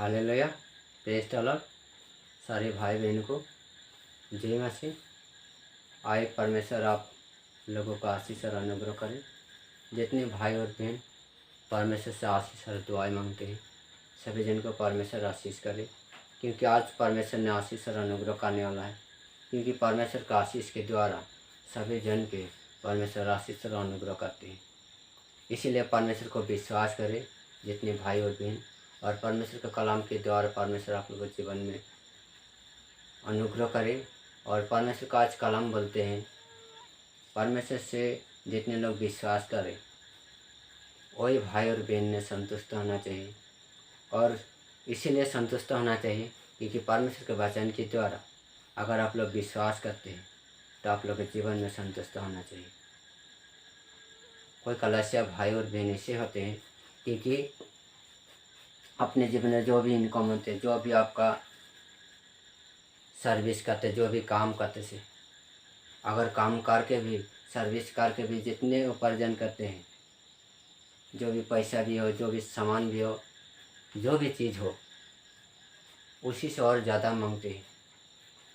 Hallelujah. Praise the Lord. सारे भाई बहन को जय मसीह। आए परमेश्वर आप लोगों का आशीष और अनुग्रह करें। जितने भाई और बहन परमेश्वर से आशीष और दुआएं मांगते हैं, सभी जन को परमेश्वर आशीष करे, क्योंकि आज परमेश्वर ने आशीष और अनुग्रह करने वाला है। क्योंकि परमेश्वर का आशीष के द्वारा सभी जन के परमेश्वर आशीष और अनुग्रह करते हैं। इसीलिए परमेश्वर को विश्वास करें जितने भाई और बहन, और परमेश्वर के कलाम के द्वारा परमेश्वर आप लोगों के जीवन में अनुग्रह करे। और परमेश्वर का आज कलाम बोलते हैं, परमेश्वर से जितने लोग विश्वास करें वही भाई और बहन ने संतुष्ट होना चाहिए। और इसीलिए संतुष्ट होना चाहिए क्योंकि परमेश्वर के वचन के द्वारा अगर आप लोग विश्वास करते हैं तो आप लोग के जीवन में संतुष्ट होना चाहिए। कोई कलसिया भाई और बहन ऐसे होते हैं क्योंकि अपने जीवन में जो भी इनकम होते, जो भी आपका सर्विस करते, जो भी काम करते से, अगर काम करके भी सर्विस करके भी जितने उपार्जन करते हैं, जो भी पैसा भी हो, जो भी सामान भी हो, जो भी चीज़ हो, उसी से और ज़्यादा मांगते हैं,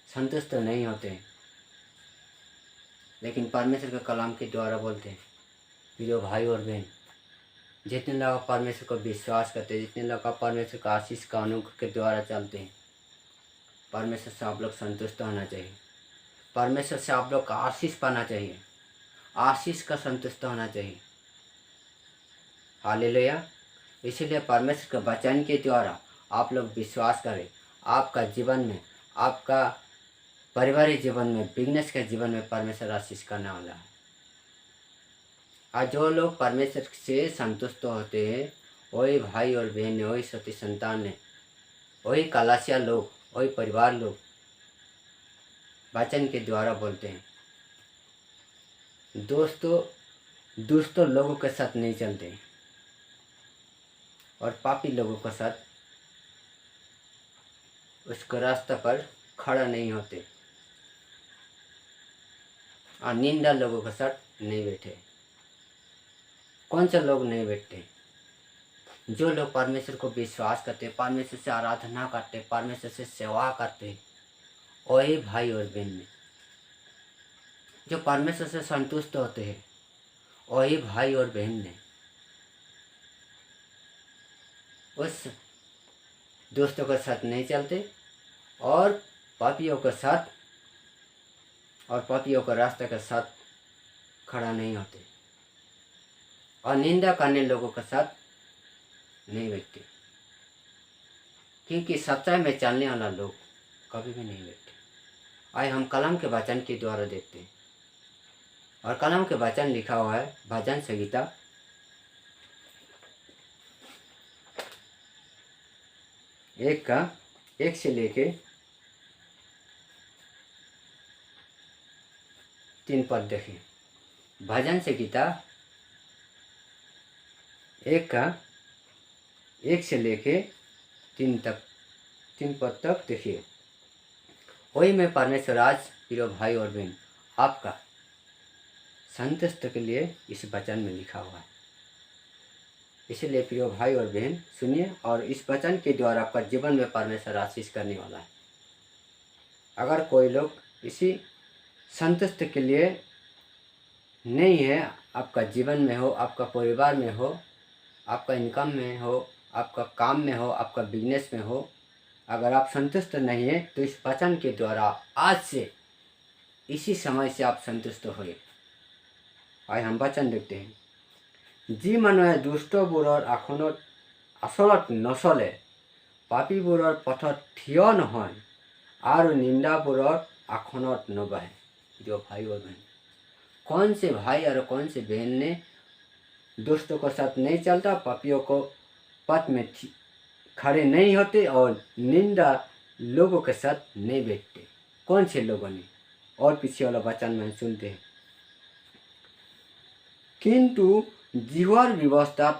संतुष्ट तो नहीं होते हैं। लेकिन परमेश्वर के कलाम के द्वारा बोलते हैं, प्रिय भाई और बहन, जितने लोग परमेश्वर को विश्वास करते हैं, जितने लोग परमेश्वर का आशीष का अनुग्रह के द्वारा चलते हैं, परमेश्वर से आप लोग संतुष्ट होना चाहिए। परमेश्वर से आप लोग का आशीष पाना चाहिए, आशीष का संतुष्ट होना चाहिए। हालेलुया। इसीलिए परमेश्वर के वचन के द्वारा आप लोग विश्वास करें। आपका जीवन में, आपका पारिवारिक जीवन में, बिजनेस के जीवन में परमेश्वर आशीष करने वाला है। और जो लोग परमेश्वर से संतुष्ट होते हैं वही भाई और बहन, वही सती संतान है, वही कलासिया लोग, वही परिवार लोग वचन के द्वारा बोलते हैं। दोस्तों लोगों के साथ नहीं चलते और पापी लोगों के साथ उसके रास्ते पर खड़ा नहीं होते, और निंदा लोगों के साथ नहीं बैठे। कौन से लोग नहीं बैठते? जो लोग परमेश्वर को विश्वास करते, परमेश्वर से आराधना करते, परमेश्वर से सेवा करते, वही भाई और बहन में। जो परमेश्वर से संतुष्ट होते हैं वही भाई और बहन ने उस दोस्तों के साथ नहीं चलते और पापियों के साथ और पापियों के रास्ते के साथ खड़ा नहीं होते, और निंदा करने लोगों के साथ नहीं बैठते। क्योंकि सच्चाई में चलने वाला लोग कभी भी नहीं बैठते। आइए हम कलाम के वचन के द्वारा देखते हैं। और कलाम के वचन लिखा हुआ है भजन संहिता 1 से लेके 3 पद देखें। भजन संहिता 1 से लेके 3 पद तक देखिए। वही मैं परमेश्वर आज प्रिय भाई और बहन आपका संतुष्ट के लिए इस वचन में लिखा हुआ है। इसलिए प्रिय भाई और बहन सुनिए, और इस वचन के द्वारा आपका जीवन में परमेश्वर आशीष करने वाला है। अगर कोई लोग इसी संतुष्ट के लिए नहीं है, आपका जीवन में हो, आपका परिवार में हो, आपका इनकम में हो, आपका काम में हो, आपका बिजनेस में हो, अगर आप संतुष्ट नहीं है तो इस वचन के द्वारा आज से इसी समय से आप संतुष्ट होए। आइए हम वचन देखते हैं। जी मानुहे दुष्टবোৰৰ আচলত নচলে, পাপীবোৰৰ পথত থিয় নহয়, और निंदाবোৰৰ আসনত নবহে। जो भाई और बहन, कौन से भाई और कौन से बहन ने दोस्तों के साथ नहीं चलता, पापियों को पथ में खड़े नहीं होते और निंदा लोगों के साथ नहीं बैठते? कौन से लोगों ने? और पीछे वाला वचन में सुनते हैं, किंतु जीवर व्यवस्था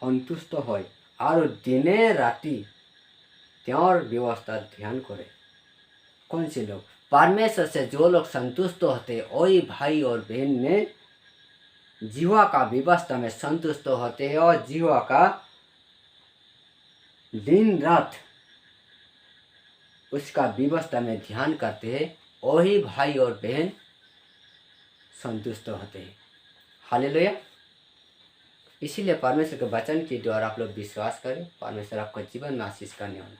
सन्तुष्ट হয় और दिने राति त्योर व्यवस्था ध्यान करे। कौन से लोग? परमेश्वर से जो लोग संतुष्ट होते वही भाई और बहन ने जीवा का व्यवस्था में संतुष्ट होते हैं और जीवा का दिन रात उसका व्यवस्था में ध्यान करते हैं, वही भाई और बहन संतुष्ट होते हैं। हालेलुया। इसीलिए परमेश्वर के वचन के द्वारा आप लोग विश्वास करें, परमेश्वर आपका जीवन में आशीष करने वाला,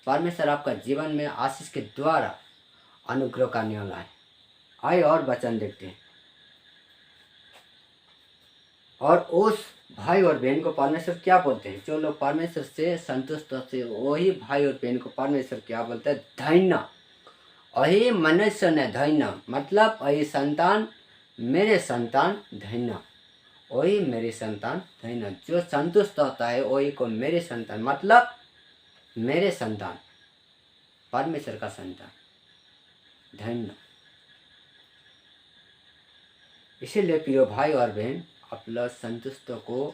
परमेश्वर आपका जीवन में आशीष के द्वारा अनुग्रह करने वाला है। आइए और वचन देखते हैं। और उस भाई और बहन को परमेश्वर क्या बोलते हैं? जो लोग परमेश्वर से संतुष्ट होते हैं, वही भाई और बहन को परमेश्वर क्या बोलते हैं? धन्य। वही मनुष्य ने धन्य, मतलब वही संतान, मेरे संतान धन्य, वही मेरी संतान धन्य। जो संतुष्ट होता है वही को मेरे संतान, मतलब मेरे संतान, परमेश्वर का संतान धन्य। इसीलिए प्रिय भाई और बहन, आप लोग संतुष्ट को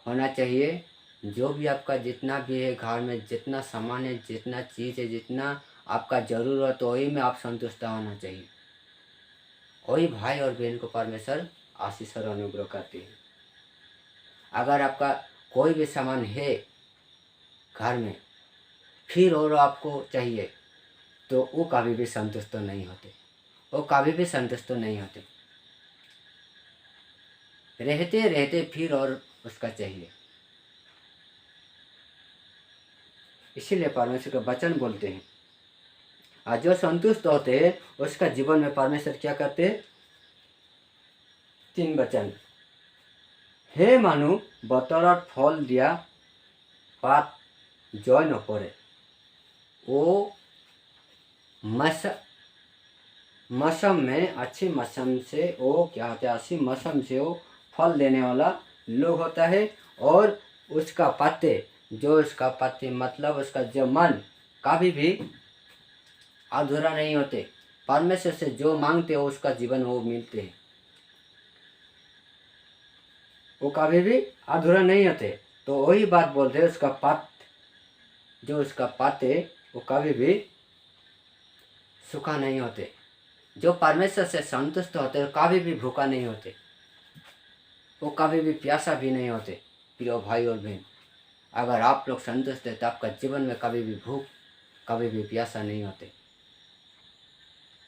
होना चाहिए। जो भी आपका जितना भी है घर में, जितना सामान है, जितना चीज़ है, जितना आपका ज़रूरत है, वही में आप संतुष्ट होना चाहिए। वही भाई और बहन को परमेश्वर आशीष और अनुग्रह करते हैं। अगर आपका कोई भी सामान है घर में, फिर और आपको चाहिए, तो वो कभी भी संतुष्ट नहीं होते, वो कभी भी संतुष्ट नहीं होते। रहते रहते फिर और उसका चाहिए। इसीलिए परमेश्वर का वचन बोलते हैं, और जो संतुष्ट होते हैं उसका जीवन में परमेश्वर क्या करते हैं? 3 वचन। हे मानु बतरत फल दिया पात जय न पड़े, वो मौसम में, अच्छी मौसम से वो क्या होता है? अच्छी मौसम से वो फल देने वाला लोग होता है। और उसका पत्ते, जो उसका पत्ते मतलब उसका जो मन कभी भी अधूरा नहीं होते। परमेश्वर से जो मांगते हो उसका जीवन वो मिलते हैं, वो कभी भी अधूरा नहीं होते। तो वही बात बोलते हैं, उसका पत्त, जो उसका पत्ते वो कभी भी सूखा नहीं होते। जो परमेश्वर से संतुष्ट होते हैं कभी भी भूखा नहीं होते, वो कभी भी प्यासा भी नहीं होते। प्रिय भाई और बहन, अगर आप लोग संतुष्ट हैं तो आपका जीवन में कभी भी भूख, कभी भी प्यासा नहीं होते।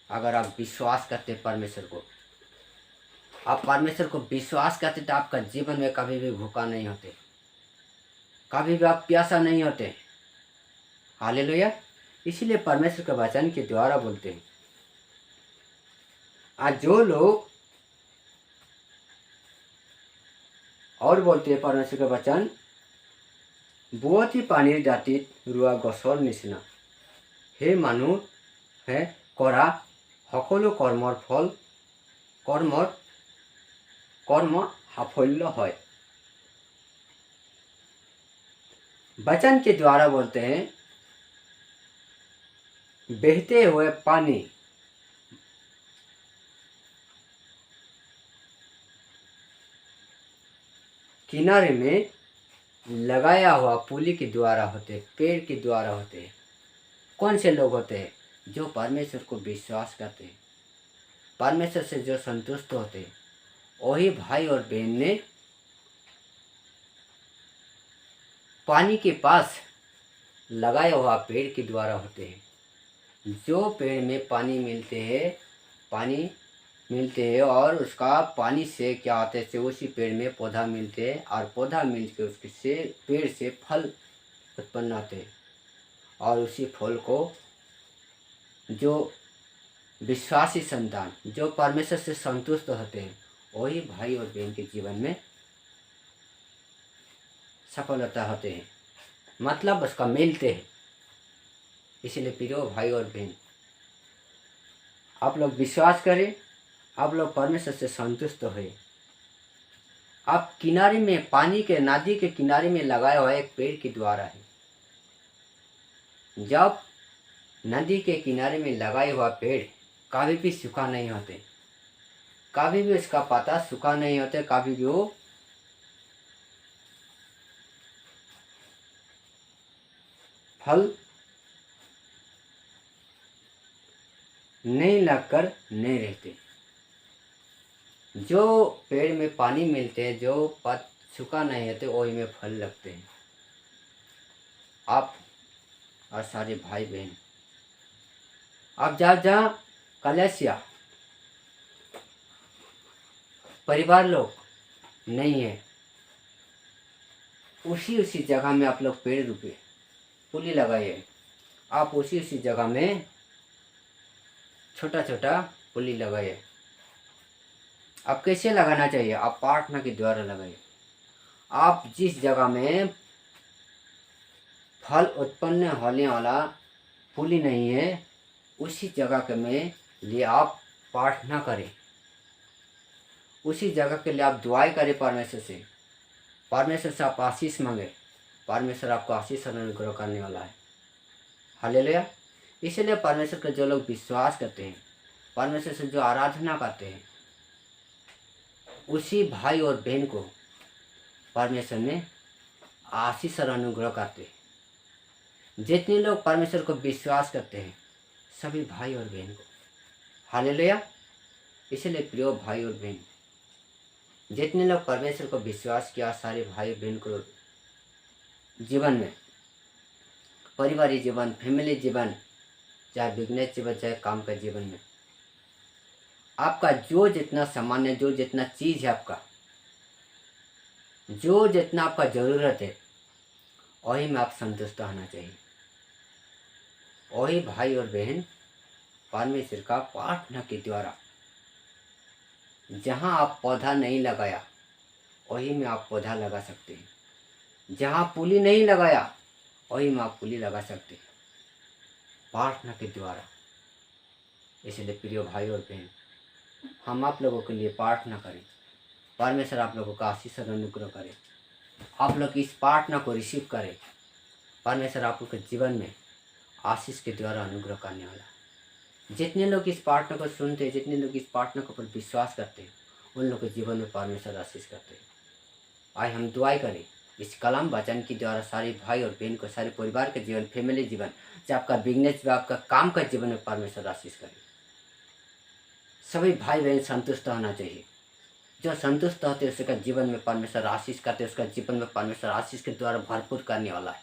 अगर आप विश्वास करते परमेश्वर को, आप परमेश्वर को विश्वास करते तो आपका जीवन में कभी भी भूखा नहीं होते, कभी भी आप प्यासा नहीं होते। हालेलुया। इसीलिए परमेश्वर के वचन के द्वारा बोलते हैं, आज जो लोग और बोलते हैं परमेश्वर का वचन, बुअती पानीर दाँতিত ৰোৱা গছৰ নিচিনা হে মানুহ হে কৰা সকলো কৰ্ম সাফল্য হয়। वचन के द्वारा बोलते हैं, बहते हुए पानी किनारे में लगाया हुआ पुली के द्वारा होते, पेड़ के द्वारा होते हैं। कौन से लोग होते हैं? जो परमेश्वर को विश्वास करते हैं, परमेश्वर से जो संतुष्ट होते हैं, वही भाई और बहन ने पानी के पास लगाया हुआ पेड़ के द्वारा होते हैं। जो पेड़ में पानी मिलते हैं और उसका पानी से क्या होते हैं? उसी पेड़ में पौधा मिलते हैं, और पौधा मिलकर उसके से पेड़ से फल उत्पन्न होते हैं। और उसी फल को जो विश्वासी संतान, जो परमेश्वर से संतुष्ट होते हैं, वही भाई और बहन के जीवन में सफलता होते हैं, मतलब उसका मिलते हैं। इसीलिए प्रिय भाई और बहन, आप लोग विश्वास करें, आप लोग परमेश्वर से संतुष्ट हुए। आप किनारे में, पानी के, नदी के किनारे में लगाया हुआ एक पेड़ के द्वारा है। जब नदी के किनारे में लगाया हुआ पेड़ कभी भी सूखा नहीं होते, कभी भी उसका पत्ता सूखा नहीं होते, कभी भी वो फल नहीं लगकर नहीं रहते। जो पेड़ में पानी मिलते हैं, जो पत्ते सूखा नहीं होते, वही में फल लगते हैं। आप और सारे भाई बहन, आप जहाँ जहाँ कलेसिया परिवार लोग नहीं है, उसी उसी जगह में आप लोग पेड़ रोपे, पुली लगाइए। आप उसी उसी जगह में छोटा छोटा पुली लगाइए। आप कैसे लगाना चाहिए? आप प्रार्थना के द्वारा लगाइए। आप जिस जगह में फल उत्पन्न होने वाला पुली नहीं है, उसी जगह के में लिए आप प्रार्थना करें, उसी जगह के लिए आप दुआई करें परमेश्वर से। परमेश्वर से आप आशीष मांगे, परमेश्वर आपको आशीष और अनुग्रह करने वाला है। हालेलुया। इसलिए परमेश्वर के जो लोग विश्वास करते हैं, परमेश्वर से जो आराधना करते हैं, उसी भाई और बहन को परमेश्वर ने आशीष और अनुग्रह करते हैं। जितने लोग परमेश्वर को विश्वास करते हैं, सभी भाई और बहन को। हालेलुया। इसलिए प्रिय भाई और बहन, जितने लोग परमेश्वर को विश्वास किया, सारे भाई बहन को जीवन में, परिवारिक जीवन, फैमिली जीवन, चाहे बिजनेस जीवन, चाहे काम का जीवन में, आपका जो जितना सामान है, जो जितना चीज़ है, आपका जो जितना आपका ज़रूरत है, वही में आप संतुष्ट होना चाहिए। वही भाई और बहन परमेश्वर का प्रार्थना के द्वारा, जहाँ आप पौधा नहीं लगाया, वही में आप पौधा लगा सकते हैं। जहाँ पुली नहीं लगाया, वही में आप पुली लगा सकते हैं, प्रार्थना के द्वारा। इसलिए प्रिय भाई और बहन, हम आप लोगों के लिए प्रार्थना करें, परमेश्वर आप लोगों का आशीष और अनुग्रह करे। आप लोग इस प्रार्थना को रिसीव करें, परमेश्वर आप लोग के जीवन में आशीष के द्वारा अनुग्रह करने वाला है। जितने लोग इस प्रार्थना को सुनते हैं, जितने लोग इस प्रार्थना के ऊपर विश्वास करते हैं, उन लोग के जीवन में परमेश्वर आशीष करते हैं। आइए हम दुआई करें, इस कलाम वचन के द्वारा सारे भाई और बहन को, सारे परिवार के जीवन, फैमिली जीवन, चाहे आपका बिजनेस, आपका काम का जीवन में परमेश्वर आशीष करे। सभी भाई बहन संतुष्ट होना चाहिए। जो संतुष्ट होते हैं, उसका जीवन में परमेश्वर आशीष करते हैं, उसका जीवन में परमेश्वर आशीष के द्वारा भरपूर करने वाला है।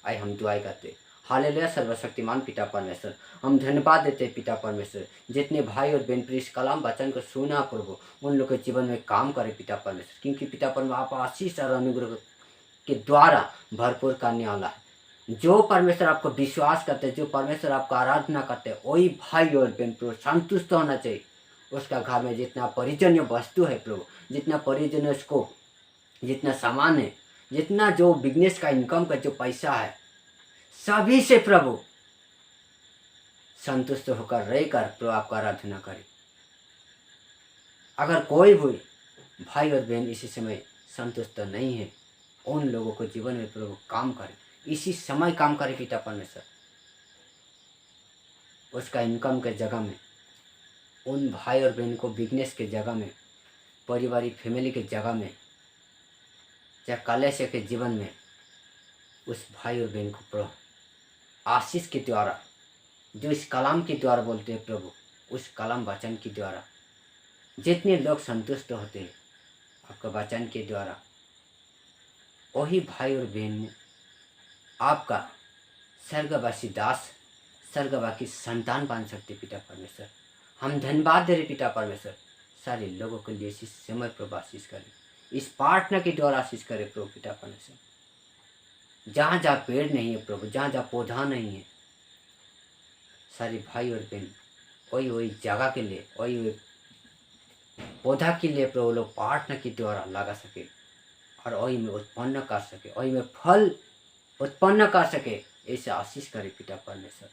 आइए हम दुआई करते हैं। हालेलुया। सर्वशक्तिमान पिता परमेश्वर, हम धन्यवाद देते हैं पिता परमेश्वर, जितने भाई और बहन इस कलाम वचन को सुना प्रभु, उन लोग के जीवन में काम करे पिता परमेश्वर, क्योंकि पिता परमेश्वर आप आशीष और अनुग्रह के द्वारा भरपूर करने वाला है। जो परमेश्वर आपको विश्वास करते हैं, जो परमेश्वर आपको आराधना करते हैं, वही भाई और बहन प्रभु संतुष्ट होना चाहिए। उसका घर में जितना परिजन्य वस्तु है प्रभु, जितना परिजन्य उसको, जितना सामान है, जितना जो बिजनेस का इनकम का जो पैसा है, सभी से प्रभु संतुष्ट होकर रहकर प्रभु आपका आराधना करे। अगर कोई भी भाई और बहन इसी समय संतुष्ट नहीं है, उन लोगों को जीवन में प्रभु काम करे, इसी समय काम करे पिता परमेश्वर। उसका इनकम के जगह में, उन भाई और बहन को बिजनेस के जगह में, पारिवारिक फैमिली के जगह में, चाहे कलेश के जीवन में, उस भाई और बहन को प्रभु आशीष के द्वारा, जो इस कलाम के द्वारा बोलते हैं प्रभु, उस कलाम वचन के द्वारा जितने लोग संतुष्ट होते हैं आपका वचन के द्वारा, वही भाई और बहन आपका स्वर्गवासी दास, स्वर्गवासी संतान बन सकते पिता परमेश्वर। हम धन्यवाद दे रहे पिता परमेश्वर, सारे लोगों के लिए इस समय प्रभु आशीष करें, इस प्रार्थना के द्वारा आशीष करें प्रभु पिता परमेश्वर। जहाँ जहाँ पेड़ नहीं है प्रभु, जहाँ जहाँ पौधा नहीं है, सारे भाई और बहन वही वही जगह के लिए, वही वही पौधा के लिए प्रभु लोग प्रार्थना के द्वारा लगा सके, और वही में उत्पन्न कर सके, वही में फल उत्पन्न कर सके, ऐसे आशीष करे पिता परमेश्वर।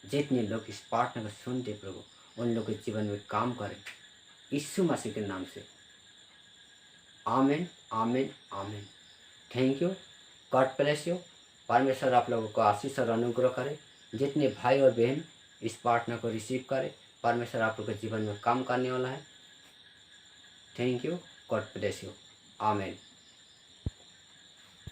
जितने लोग इस प्रार्थना को सुनते प्रभु, उन लोगों के जीवन में काम करें, यीशु मसीह के नाम से। आमीन, आमीन, आमीन। Thank you. God bless you. परमेश्वर आप लोगों को आशीष और अनुग्रह करे। जितने भाई और बहन इस प्रार्थना को रिसीव करें, परमेश्वर आप लोगों के जीवन में काम करने वाला है। Thank you. God bless you. आमीन।